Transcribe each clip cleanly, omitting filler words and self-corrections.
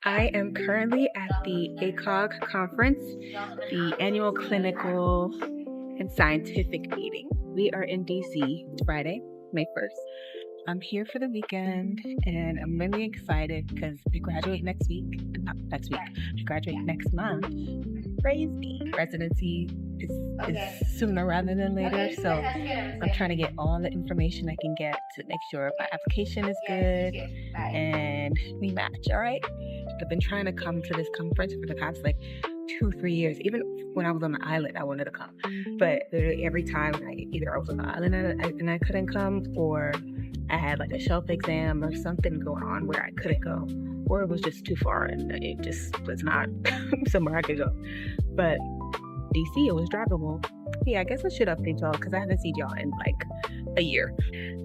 I am currently at the ACOG conference, the annual clinical and scientific meeting. We are in DC. It's Friday, May 1st. I'm here for the weekend and I'm really excited because we graduate next week. Not next week, we graduate next month. Crazy. Residency is sooner rather than later, so I'm trying to get all the information I can get to make sure my application is good and we match, all right? I've been trying to come to this conference for the past 2-3 years. Even when I was on the island, I wanted to come. But every time either I was on the island and I couldn't come, or I had a shelf exam or something going on where I couldn't go, or it was just too far and it just was not somewhere I could go. But DC, it was drivable. Yeah, I guess I should update y'all because I haven't seen y'all in a year.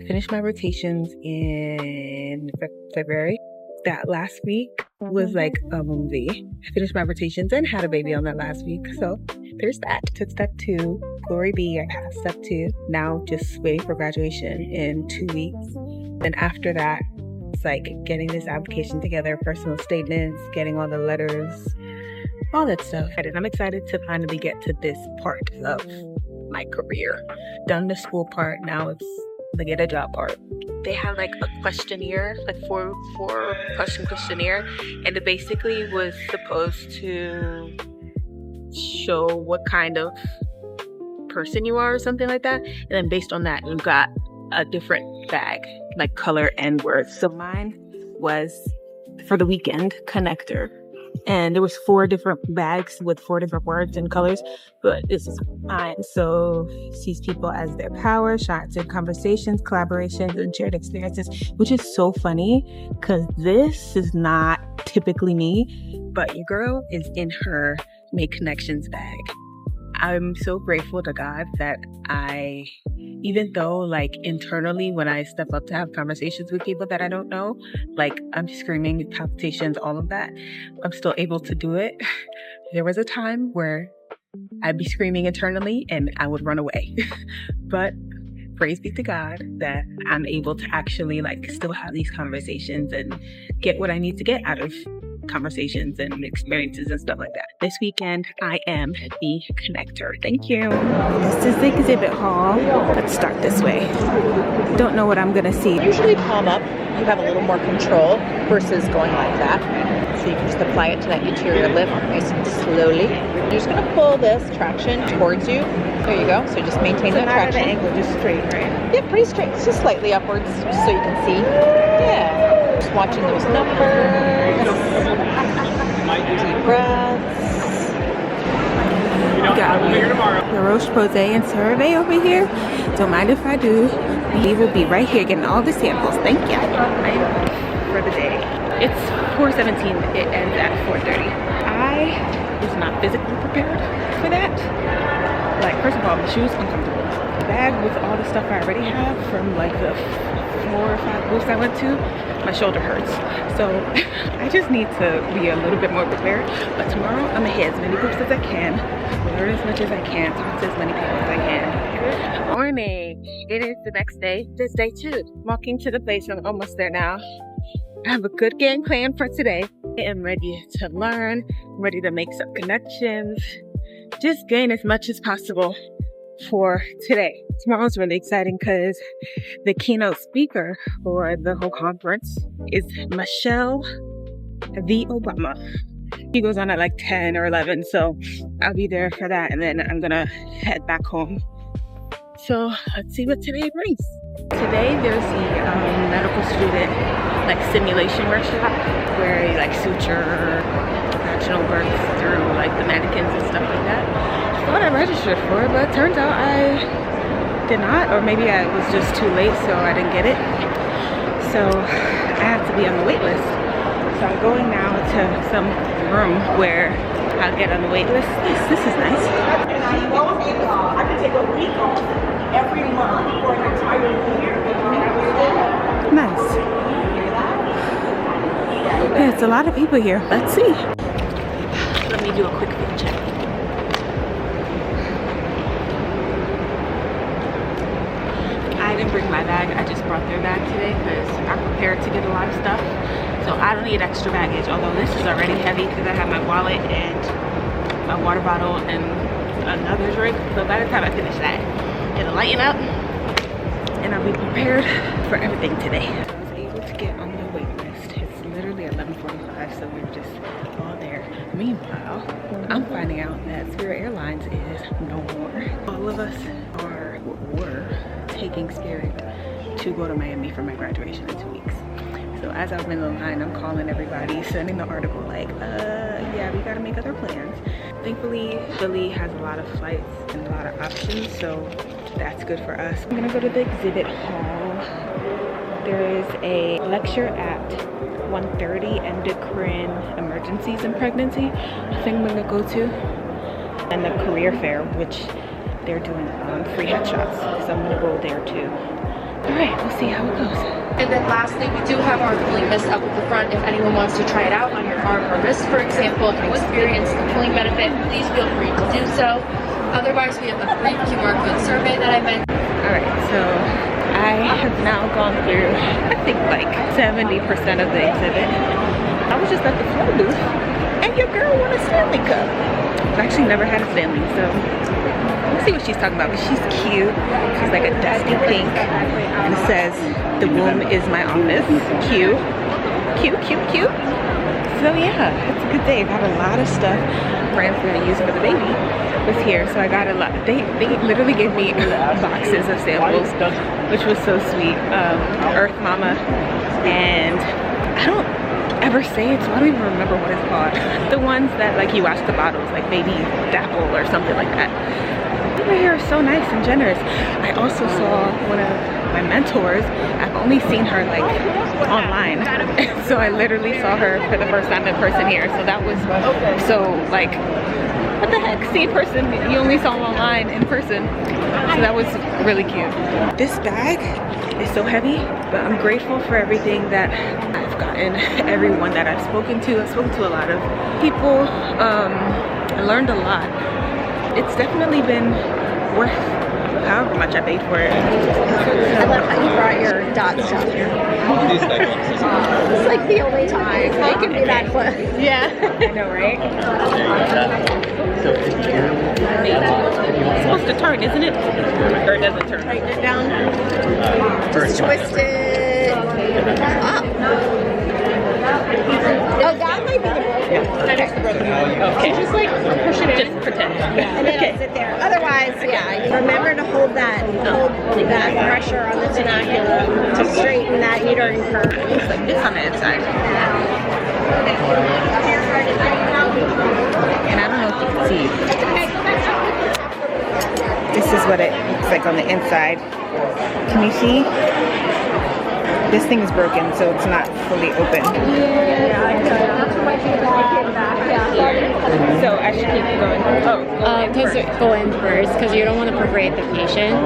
Finished my rotations in February. That last week was like a movie. I finished my rotations and had a baby on that last week. So there's that. Took step 2. Glory be, I passed step 2. Now just waiting for graduation in 2 weeks. Then after that, it's getting this application together, personal statements, getting all the letters, all that stuff. And I'm excited to finally get to this part of my career. Done the school part, now it's the get a job part. They have a questionnaire, 4-question questionnaire, and it basically was supposed to show what kind of person you are or something like that. And then based on that, you got a different bag, color and words. So mine was, for the weekend, connector. And there was 4 different bags with 4 different words and colors, but this is mine. So sees people as their power, shots in conversations, collaborations, and shared experiences, which is so funny because this is not typically me, but your girl is in her Make Connections bag. I'm so grateful to God that even though internally when I step up to have conversations with people that I don't know, I'm screaming, palpitations, all of that, I'm still able to do it. There was a time where I'd be screaming internally and I would run away. But praise be to God that I'm able to actually still have these conversations and get what I need to get out of conversations and experiences and stuff like that. This weekend, I am the connector. Thank you. This is the exhibit hall. Let's start this way. Don't know what I'm gonna see. Usually palm up, you have a little more control versus going like that. So you can just apply it to that interior lip nice and slowly. You're just gonna pull this traction towards you. There you go. So just maintain that traction. Not at an angle, just straight, right? Yeah, pretty straight. It's just slightly upwards so you can see. Yeah. Just watching those numbers. Deep breaths. Got La Roche-Posay and CeraVe over here. Don't mind if I do. We will be right here getting all the samples. Thank you. For the day. It's 4:17. It ends at 4:30. I was not physically prepared for that. First of all, the shoes uncomfortable. The bag with all the stuff I already have from the 4 or 5 booths I went to, my shoulder hurts. So I just need to be a little bit more prepared. But tomorrow I'm gonna hit as many groups as I can, learn as much as I can, talk to as many people as I can. Good morning. It is the next day. This day 2. Walking to the place. I'm almost there now. I have a good game plan for today. I am ready to learn, ready to make some connections, just gain as much as possible for today. Tomorrow's really exciting because the keynote speaker for the whole conference is Michelle v. Obama. He goes on at 10 or 11, so I'll be there for that, and then I'm gonna head back home. So let's see what today brings. Today there's the medical student simulation workshop where you suture vaginal births through the mannequins and stuff like that. I thought I registered for it, but it turns out I did not, or maybe I was just too late, so I didn't get it. So I have to be on the wait list. So I'm going now to some room where I'll get on the wait list. This is nice. And I can take a week off every month for an entire year. Nice. Yeah, it's a lot of people here. Let's see. Let me do a quick fit check. didn't bring my bag. I just brought their bag today because I'm prepared to get a lot of stuff. So I don't need extra baggage, although this is already heavy because I have my wallet and my water bottle and another drink. So by the time I finish that, it'll lighten up and I'll be prepared for everything today. I was able to get on the wait list. It's literally 11:45, so we're just all there. Meanwhile, I'm finding out that Spirit Airlines is no more. All of us were taking Spirit to go to Miami for my graduation in 2 weeks. So as I'm in the line, I'm calling everybody, sending the article like, yeah, we gotta make other plans. Thankfully, Philly has a lot of flights and a lot of options, so that's good for us. I'm gonna go to the exhibit hall. There is a lecture at 1:30, endocrine emergencies in pregnancy. I think I'm gonna go to. And the career fair, which they're doing free headshots, so I'm gonna go there too. All right, we'll see how it goes. And then lastly, we do have our cooling mist up at the front if anyone wants to try it out on your arm or wrist, for example. If you experience the cooling benefit, please feel free to do so. Otherwise, we have the free QR code survey that I mentioned. All right, so I have now gone through, I think like 70% of the exhibit. I was just at the floor booth and your girl won a Stanley Cup. I've actually never had a Stanley, so let's see what she's talking about. But she's cute. She's like a dusty pink and it says, "The womb is my office." Cute. Cute, cute, cute. So yeah, it's a good day. I got a lot of stuff friends were gonna use for the baby was here, so I got a lot. They literally gave me boxes of samples, which was so sweet. Earth Mama, and I don't ever say it, so I don't even remember what it's called. The ones that like you wash the bottles, like Baby Dapple or something like that. People here are so nice and generous. I also saw one of my mentors. I've only seen her like online, so I literally saw her for the first time in person here. So that was so like, what the heck? See a person you only saw online in person. So that was really cute. This bag is so heavy, but I'm grateful for everything that I've gotten, everyone that I've spoken to. I've spoken to a lot of people. I learned a lot. It's definitely been worth however much I paid for it. I love how you brought your dot stuff here. It's like the only time they can be that close. Yeah. I know, right? It's supposed to turn, isn't it? Or it doesn't turn? Tighten it down. Just twist it up. Oh, that might be the broken one. Okay. So just like push it in. Just pretend. And then it'll sit there. Otherwise, yeah, you remember to hold that pressure on the tenacula to straighten that uterine curve. It's on the inside. And I don't know if you can see. This is what it looks like on the inside. Can you see? This thing is broken, so it's not fully open. So I should keep going. Oh, go in first because you don't want to perforate the patient.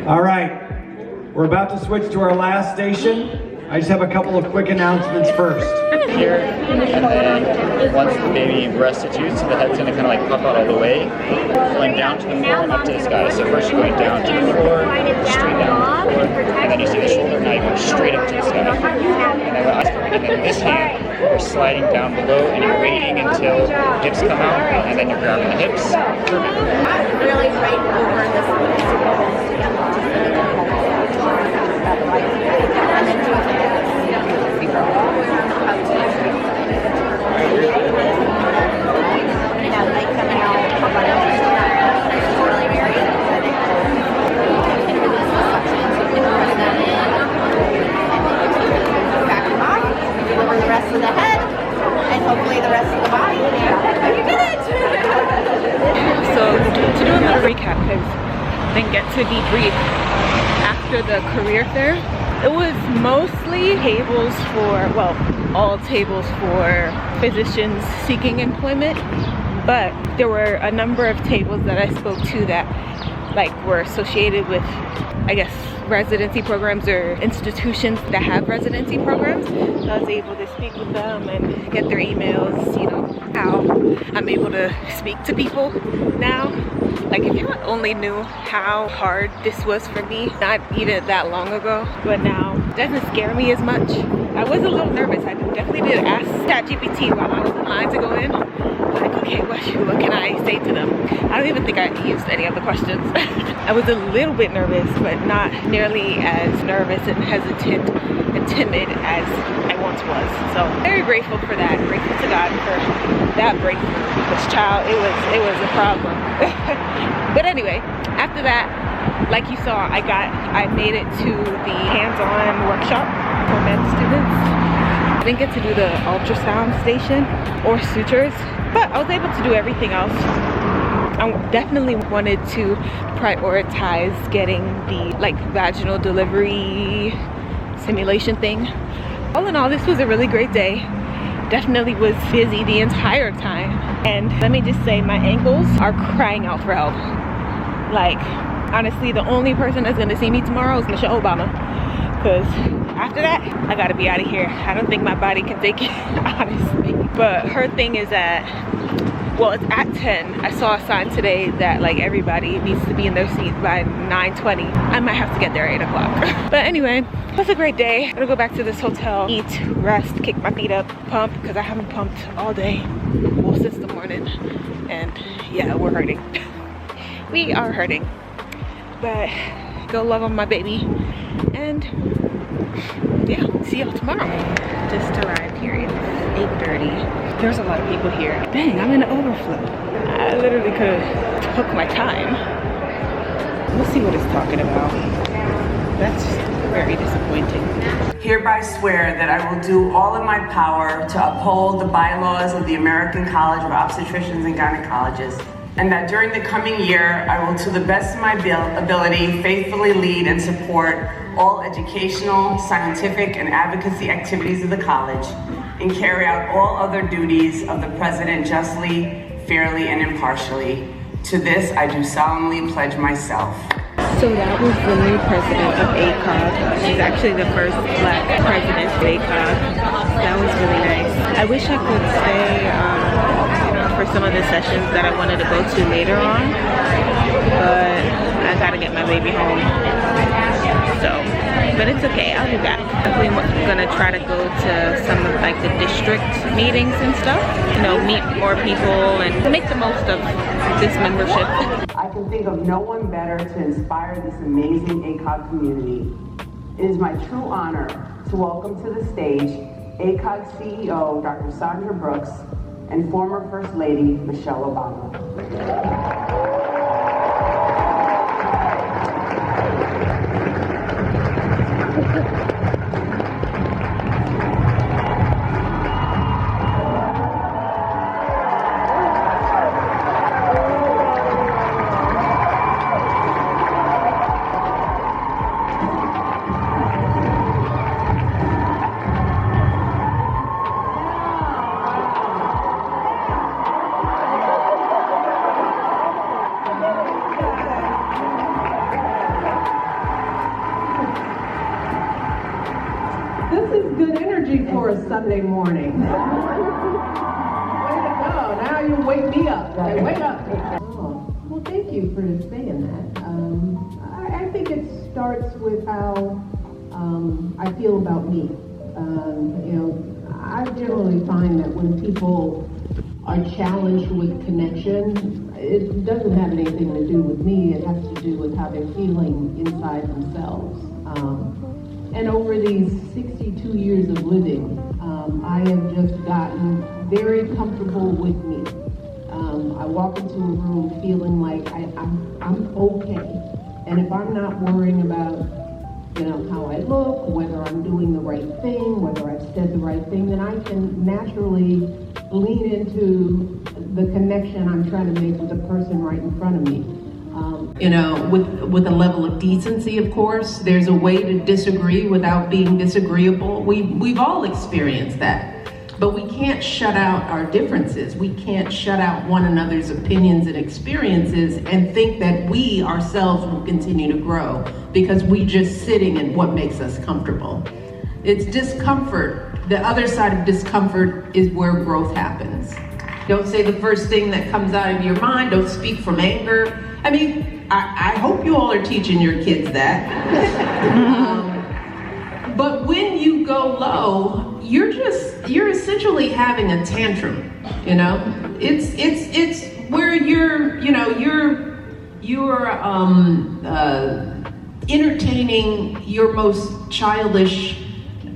All right, we're about to switch to our last station. I just have a couple of quick announcements first. Here, and then once the baby restitutes, the head's going to kind of like pop out all the way, going down to the floor and up to the sky. So first you're going down to the floor, straight down to the floor, and then you see the shoulder, now you're going straight up to the sky. And then this hand, you're sliding down below and you're waiting until hips come out, and then you're grabbing the hips. Perfect. Really right over this and then do it. Deliver the rest of the head and hopefully the rest of the body. You did it! So to do a little recap, because then get to debrief after the career fair. It was mostly tables for, well, all tables for physicians seeking employment, but there were a number of tables that I spoke to that like were associated with, I guess, residency programs or institutions that have residency programs. So I was able to speak with them and get their emails, you know, how I'm able to speak to people now. Like, if you only knew how hard this was for me, not even that long ago, but now it doesn't scare me as much. I was a little nervous. I definitely did ask ChatGPT while I was in line to go in. Like, okay, what can I say to them? I don't even think I used any of the questions. I was a little bit nervous, but not nearly as nervous and hesitant and timid as I once was. So very grateful for that. Grateful to God for that breakthrough. Which, child, it was a problem. But anyway, after that, like you saw, I made it to the hands-on workshop for med students. I didn't get to do the ultrasound station or sutures, but I was able to do everything else. I definitely wanted to prioritize getting the vaginal delivery simulation thing. All in all, this was a really great day. Definitely was busy the entire time. And let me just say, my ankles are crying out for help. Like, honestly, the only person that's gonna see me tomorrow is Michelle Obama. Because after that, I gotta be out of here. I don't think my body can take it, honestly. But her thing is at, well, it's at 10. I saw a sign today that like everybody needs to be in their seats by 9:20. I might have to get there at 8 o'clock. But anyway, it was a great day. I'm gonna go back to this hotel, eat, rest, kick my feet up, pump, because I haven't pumped all day, well, since the morning. And yeah, we're hurting. We are hurting. But go love on my baby. And yeah, see y'all tomorrow. Just arrived here. It's 8:30. There's a lot of people here. Dang, I'm in the overflow. I literally could have took my time. We'll see what it's talking about. That's very disappointing. Hereby swear that I will do all in my power to uphold the bylaws of the American College of Obstetricians and Gynecologists, and that during the coming year, I will, to the best of my ability, faithfully lead and support all educational, scientific, and advocacy activities of the college, and carry out all other duties of the president justly, fairly, and impartially. To this, I do solemnly pledge myself. So that was the new president of ACOG. She's actually the first Black president of ACOG. That was really nice. I wish I could stay for some of the sessions that I wanted to go to later on, but I gotta get my baby home. So, but it's okay, I'll be back. Definitely gonna try to go to some of like the district meetings and stuff. You know, meet more people and make the most of this membership. I can think of no one better to inspire this amazing ACOG community. It is my true honor to welcome to the stage ACOG CEO, Dr. Sandra Brooks, and former First Lady, Michelle Obama. For a Sunday morning. Way to go. Now you wake me up. Hey, wake up. Oh, well, thank you for saying that. I think it starts with how I feel about me. You know, I generally find that when people are challenged with connection, it doesn't have anything to do with me. It has to do with how they're feeling inside themselves. And over these 62 years of living, I have just gotten very comfortable with me. I walk into a room feeling like I'm okay. And if I'm not worrying about, you know, how I look, whether I'm doing the right thing, whether I've said the right thing, then I can naturally lean into the connection I'm trying to make with the person right in front of me. You know, with a level of decency, of course. There's a way to disagree without being disagreeable. We've all experienced that. But we can't shut out our differences. We can't shut out one another's opinions and experiences and think that we ourselves will continue to grow because we just sitting in what makes us comfortable. It's discomfort. The other side of discomfort is where growth happens. Don't say the first thing that comes out of your mind. Don't speak from anger. I mean, I hope you all are teaching your kids that. But when you go low, you're essentially having a tantrum, you know? It's where you're entertaining your most childish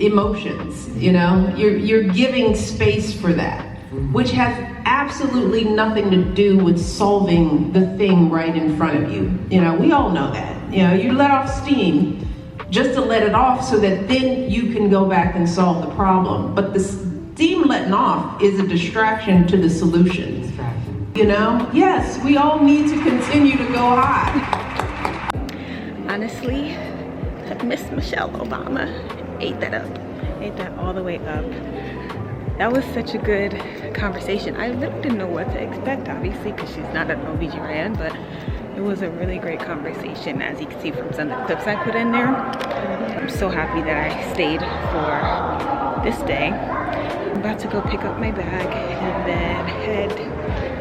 emotions, you know? You're giving space for that, which has absolutely nothing to do with solving the thing right in front of you. You know, we all know that. You know, you let off steam just to let it off so that then you can go back and solve the problem. But the steam letting off is a distraction to the solution. You know? Yes, we all need to continue to go high. Honestly, Miss Michelle Obama ate that up. Ate that all the way up. That was such a good conversation. I really didn't know what to expect, obviously, because she's not an OB-GYN, but it was a really great conversation, as you can see from some of the clips I put in there. I'm so happy that I stayed for this day. I'm about to go pick up my bag and then head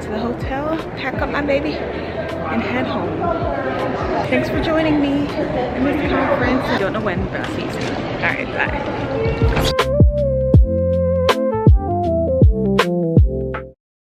to the hotel, pack up my baby, and head home. Thanks for joining me in this conference. I don't know when, but I'll see you soon. All right, bye.